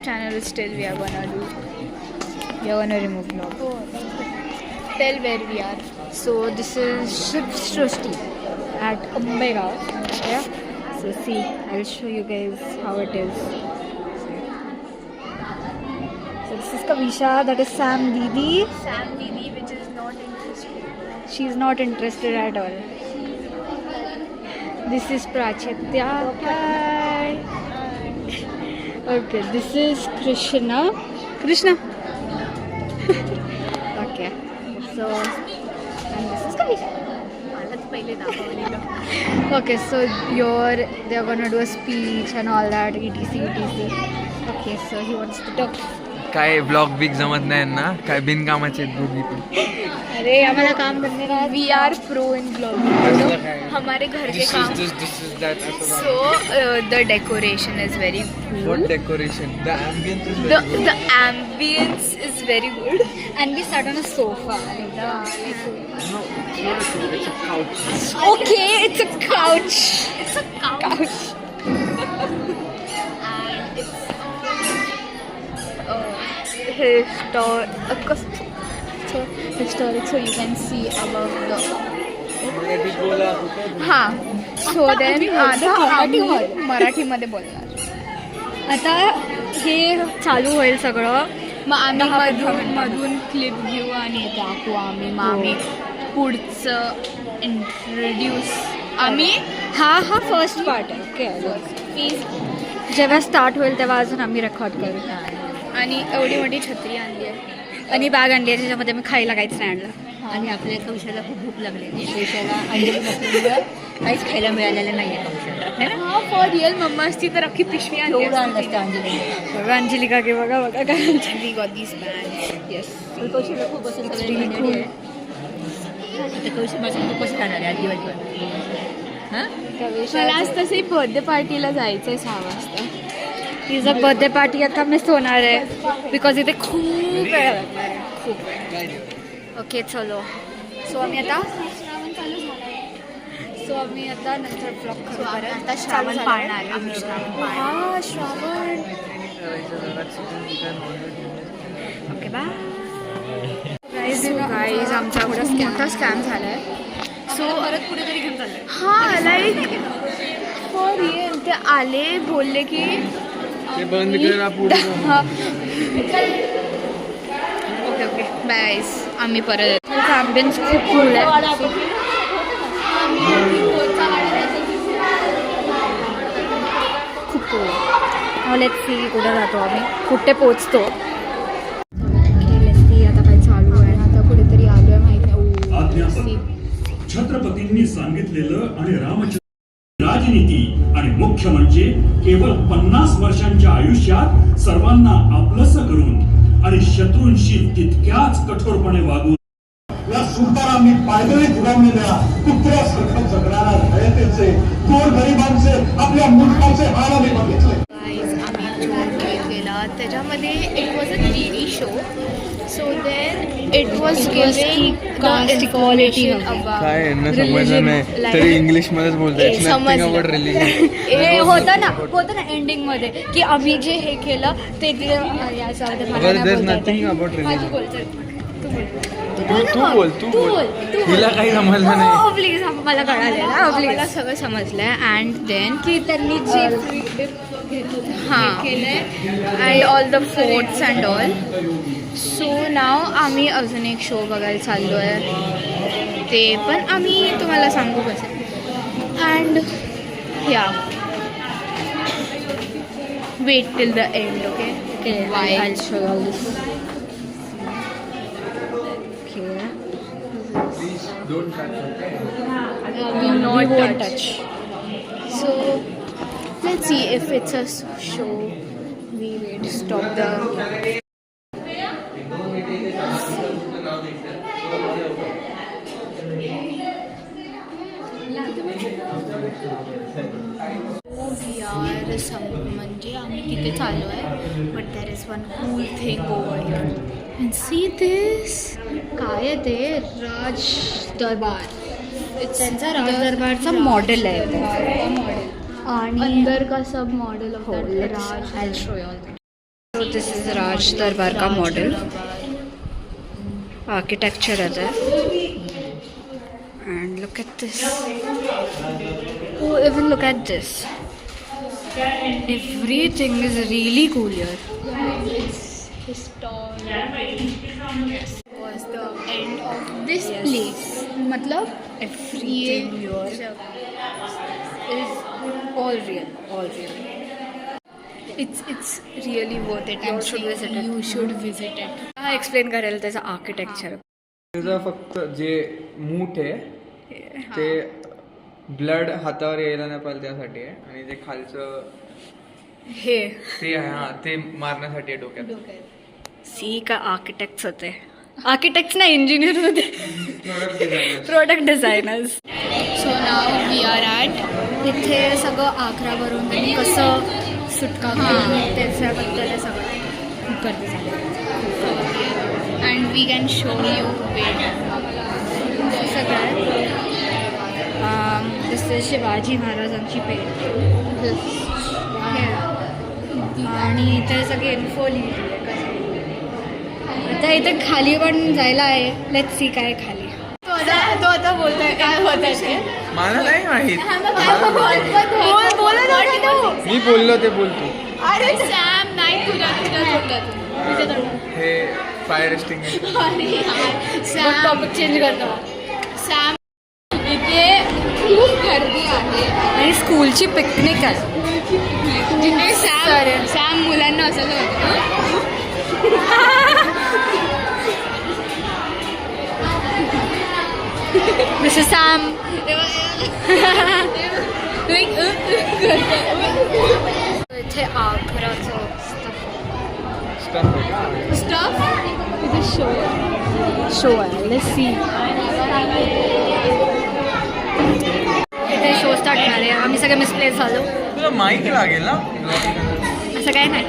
channel is still we are gonna do. We are gonna remove vlog. Tell where we are. So this is Shiv Srushti at Ambegaon. Yeah. So see, I'll show you guys how it is. So this is Kavisha. That is Sam Didi. Sam Didi, which is not interested. She's not interested at all. This is Prachitya. Hi. Okay, this is Krishna. Krishna. Okay. So, and this is Kavisha. Okay, so they're gonna do a speech and all that, etc. Okay, so he wants to talk. काय blog big जमत नाही ना, काय बिनकामाचे दोघी पण. अरे आम्हाला काम करने का. We are pro in blogging. हमारे घर के काम. So the decoration is very cool. What decoration? The ambience is very good. The ambience is very good. And we sat on a sofa. No, it's not a sofa, it's a couch. Okay, it's a couch. It's a couch. And it's historic, so you can see above the. हाँ, so then आता आम्ही मराठीमध्ये बोलणार. आता हे चालू होईल सगळं, मग आम्ही मधून क्लिप घेऊ आणि दाखवू आम्ही. मग आम्ही पुढचं इंट्रोड्यूस आम्ही हा फर्स्ट पार्ट आहे. ओके, प्लीज जेव्हा स्टार्ट होईल तेव्हा अजून आम्ही रेकॉर्ड करू. आणि एवढी मोठी छत्री आणली आहे आणि बॅग आणली आहे ज्याच्यामध्ये मी खायला काहीच नाही आणलं. आणि आपल्या कौशाला खूप भूक लागलेली. कौशाला अंजली नसल्यामुळं काहीच खायला मिळालेलं नाही आहे कौशाला. हा फॉर रिअल मम्मा असती तर अख्खी पिशवी आणली नसतं अंजली. बघा अंजली का बघा काय अंजली गॉट दिस बॅग. येस, कौशाला खूप असं सगळे कौशल माझं खूप कसं जाणार आहे दिवाळीवर. हां, मला आज तसंही बर्थडे पार्टीला जायचं आहे 6 वाजता. तिचा बर्थडे पार्टी आता मिस होणार आहे बिकॉज इथे खूप वेळ लागणार आहे, खूप वेळ. ओके चलो. सो आम्ही आता नंतर ब्लॉग करू. आता श्रावण पाळणार आम्ही. हा श्रावण. Okay bye guys. आमचा मोठा स्कॅम झाला आहे. सो परत पुढे तरी घेऊन चाललं. हां लाईक फॉर रिअल ते आले बोलले की बंद करा पुढे. Okay bye. आम्ही परत ॲम्बियन्स खूप कूल आहे. खूप कूल. लेट्स सी कुठे जातो आम्ही, कुठे पोचतो. लेट्स सी आता काय चालू आहे. आता कुठेतरी आलो आहे माहिती आहे. छत्रपतींनी सांगितलेलं आणि रामचंद्र राजनीती आणि मुख्य म्हणजे केवळ 50 वर्षांच्या आयुष्यात सर्वांना आपलंसं करून आणि शत्रूंशी तितक्याच कठोरपणे वागून या सुलतानांनी पायदळी फुगावलेल्या कुत्र्यासारखं जगणाऱ्या रयतेचे, गोरगरिबांचे, आपल्या मुलखाचे हाल आम्ही बघितले. आम्ही गेला त्याच्यामध्ये it was a TV show. So then it was caste equality. काय यांना समजलं नाही तरी इंग्लिश मध्येच बोलतात. About religion. होतं ना एंडिंग मध्ये की आम्ही जे हे केलं ते नथिंग अबाउट रिलीजन. तू बोल. हिला काही समजलं नाही. प्लीज मला कळालेलं. मला सगळं समजलंय. अँड देन की त्यांनी जे हां केलंय and all the forts and all. So now आम्ही अजून एक शो बघायला चाललो आहे. ते पण आम्ही तुम्हाला सांगू कसं. And yeah wait till the end. Okay bye. I show all this. Don't touch. We won't touch. So let's see if it's a show. We wait. Stop the. म्हणजे आम्ही तिथे चाललो आहे. But there is one cool thing over here. And see this. काय आहे ते? राज दरबार. त्यांचा राज दरबारचा model आहे. आणि अंदर का सब model of Raj. So this is Raj Darbar का मॉडल आर्किटेक्चर है and look at this. Oh, even look at this. Everything is really cool here. Was the end of this place. मतलब Everything here is all real, all real. it's really worth it. You should visit it. You should visit it. हा explain करेल त्याचं architecture. त्याचं फक्त जे मूठ आहे ते ब्लड हातावर यायला नाही पाहिजे त्यासाठी आहे आणि जे खालचं हे ते आहे हा ते मारण्यासाठी आहे डोक्यात. सी का आर्किटेक्ट्स होते. आर्किटेक्ट्स नाही, इंजिनियर होते. Product designer. Product designers. So now we are at इथे सगळं आग्रावरून त्यांनी कसं सुटका केली त्याच्याबद्दल हे सगळं करते झालं. and we can show you where. सगळं जसं शिवाजी महाराजांची पेठ आणि ते सगळे इन्फो लिहिली आहे कसं. आता इथे खाली पण जायला आहे. लेट्स सी काय खाली. तो आता बोलतोय काय होतंय ते. मला नाही माहित. मी बोललो ते बोलतो. अरे सॅम नाही तुझ्या तोंडातून. हे fire extinguisher. Sam topic change करतो. सॅम इथे खूप गर्दी आहे आणि स्कूलची पिकनिक आहे. जिथे सॅम मुलांना असं होतं. दिस इज सॅम. इथे आग्राचं स्टफ इथे शो आहे. Let's see. इथे शो स्टार्ट होणार आहे. आम्ही सगळे मिसप्लेस झालो. तुला माईक लागेल ना. असं काय नाही.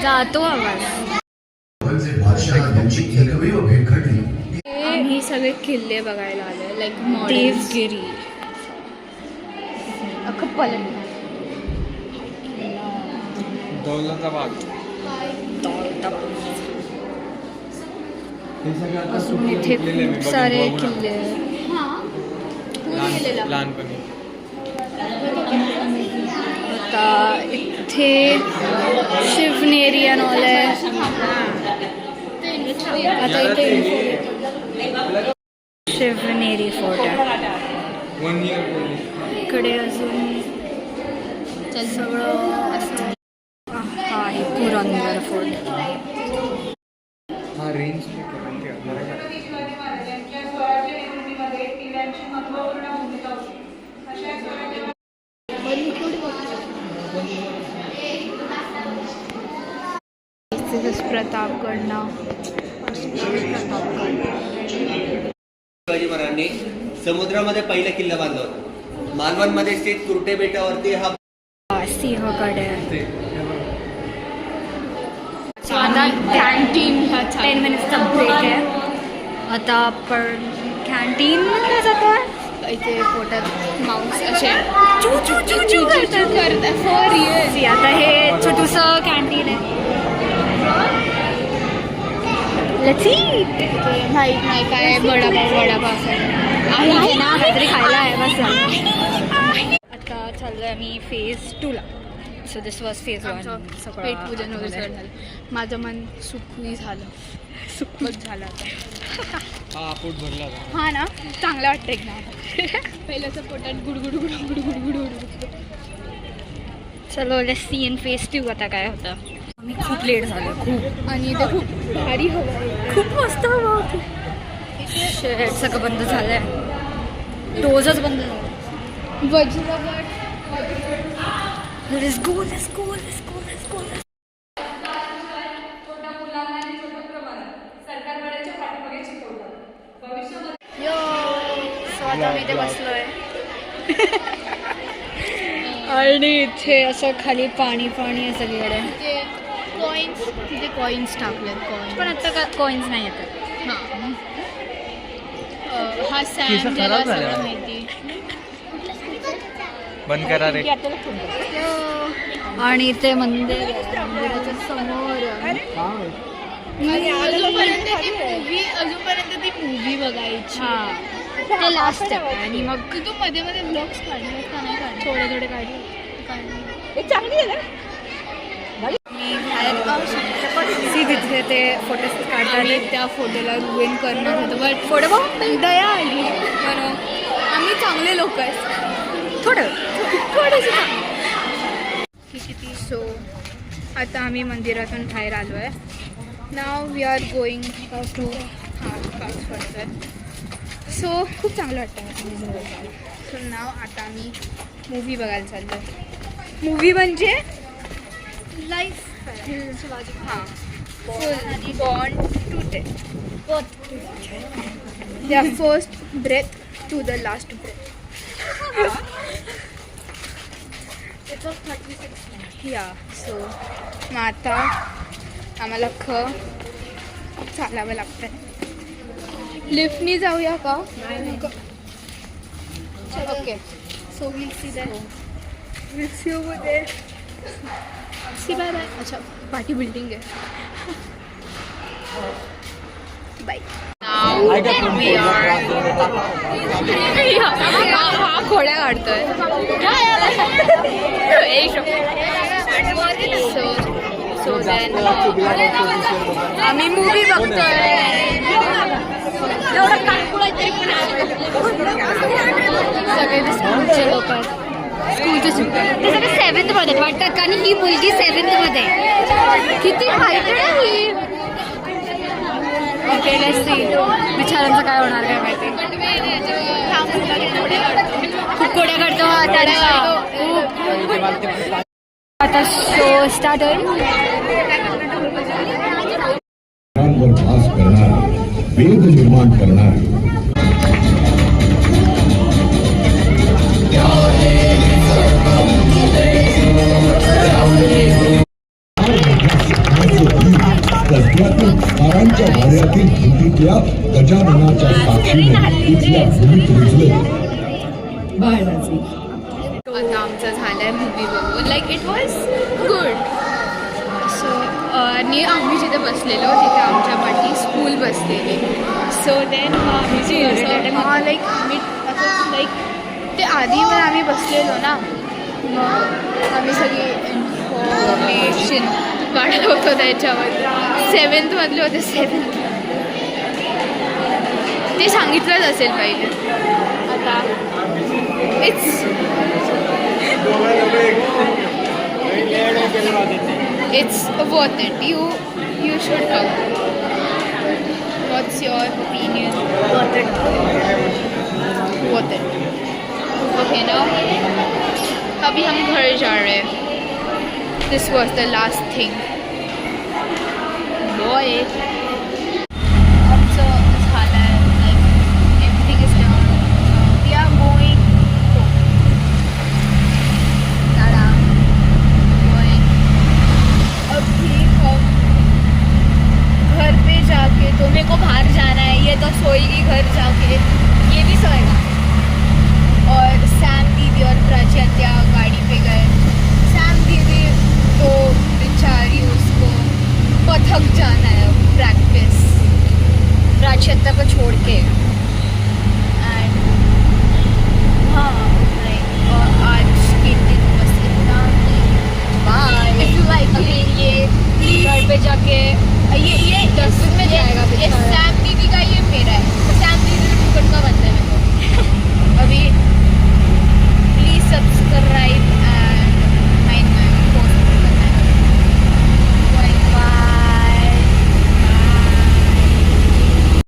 जातो आवाज. आम्ही सगळे किल्ले बघायला आले लाईक देवगिरी. दौलताबाद. अजून इथे खूप सारे किल्ले आहेत. लहानपणी. आता इथे शिवनेरी आणि ऑल आहे. आता इथे शिवनेरी फोर्ट आहे. 1 year इकडे अजून सगळं असतं. हा आहे पुरंदर फोर्ट. हा रेंज प्रतापगड नाव. शिवाजी महाराजांनी समुद्रामध्ये पहिला किल्ला बांधला होता. मालवणमध्ये स्थित कुर्टे बेटावरती हा सिंहगड आहे. कॅन्टीन 10 मिनिट्सचा ब्रेक आहे. आता आपण कॅन्टीनमध्ये जातो आहे. इथे पोटात माऊस असे चू चू चू चू करतात. For real. आता हे छोटूसं कॅन्टीन आहे. Let's eat. माहित नाही काय वडापाव आहे ना काहीतरी खायला आहे बस झालं. आता चाललोय आम्ही फेज 2 ला. So this was phase 1. पेट पूजन वगैरे सगळं झालं. माझं मन सुखी झालं. सुखच झालं आता. हा पोट भरला होता. हा ना चांगलं वाटतं एकदम. पहिल्याचं पोटात गुडगुड गुडगुड गुडगुड गुडगुड. चलो लेट्स सी इन फेज 2 आता काय होतं. आम्ही खूप लेट झालो खूप. आणि इथे खूप भारी हवा आहे. खूप मस्त हवा होती. शेट सगळं बंद झालंय. डोजच बंद झालं. वज्रवट. Let's go, let's go, let's go, let's go. Yo so आता मी इथे बसलोय. आणि इथे असं खाली पाणी पाणी आहे सगळीकडे. तिथे कॉईन्स टाकलेत. कॉईन्स पण आता कॉईन्स नाही येतात. हां. हा सॅम केस ज्याला खराब झाले. सगळं माहिती. बंद करा रे. यो आणि इथे मंदिर आहे. मंदिराच्या समोर अजूनपर्यंत ती मूवी बघायची. ते लास्ट आहे. आणि मग तू मध्ये मध्ये ब्लॉग्स काढले का नाही काढले? थोडे थोडे काढले. सी तिथे ते फोटोज काढताना त्या फोटोला रुईन करणार होतं. बट फोटो बघ दया आली म्हणून आम्ही चांगले लोक आहेत. थोडेसे किती. सो आता आम्ही मंदिरातून बाहेर आलो आहे. Now we are going to further. So खूप चांगलं वाटतं. सो नाव आता आम्ही मूवी बघायला चाललो आहे. मूवी म्हणजे लाईफ हां full bond to death. their first breath to the last breath. It's of 36 minutes. Yeah, so मग आता आम्हाला चालावं लागतं. लिफ्टनी जाऊया का? Okay, so we'll see that. We'll see over there. See bye bye. अच्छा, पार्टी बिल्डिंग आहे. बाय. हा खोड्या काढतोय. सो देन आम्ही मूवी बघतोय. सगळे स्कूलचे लोक आहेत. स्कूलचे सुद्धा ते सगळे 7th मध्ये वाटतात. कारण ही मुलगी 7th मध्ये. किती माहिती आहे ही. ओके, लेट्स सी बिचारांचं काय होणार काय माहिती. खूप कोड्या काढतो आता. शो स्टार्ट होईल. भास करणार, वेद निर्माण करणार. कल्प्यातील तारांच्या वाड्यातील भिंतीतल्या गजाननाच्या साक्षीने इथल्या भूमीत रुजले. आता आमचं झालं आहे मूवी बघून. Like it was good. So आणि आम्ही जिथे बसलेलो तिथे आमच्या पाठी स्कूल बसलेली. सो देन लाईक आम्ही असं लाईक ते आधी पण आम्ही बसलेलो ना. मग आम्ही सगळी इन्फॉर्मेशन काढत होतो त्याच्यावर. 7th मधले होते. 7th ते सांगितलंच असेल पहिले. आता it's worth it. You should come. What's your opinion? Worth it. Okay, now अभी हम घर जा रहे हैं. This was the last thing. Boy. आमचं झालं आहे. Like everything is done. We are going home. Tada. Boy. अभी हम घर पे जाके तो मेरे को बाहर जाना है. ये तो सोएगी घर जाके. ये भी सोएगा. और सैम दीदी और प्राची गाड़ी पे गए. सैम दीदी तो बेचारी उसको पथक जाना है प्रैक्टिस. प्राची को छोड़ के. एंड हाँ और आज के दिन बस इतना ही. बाय. इफ यू लाइक ये घर पे जाके ये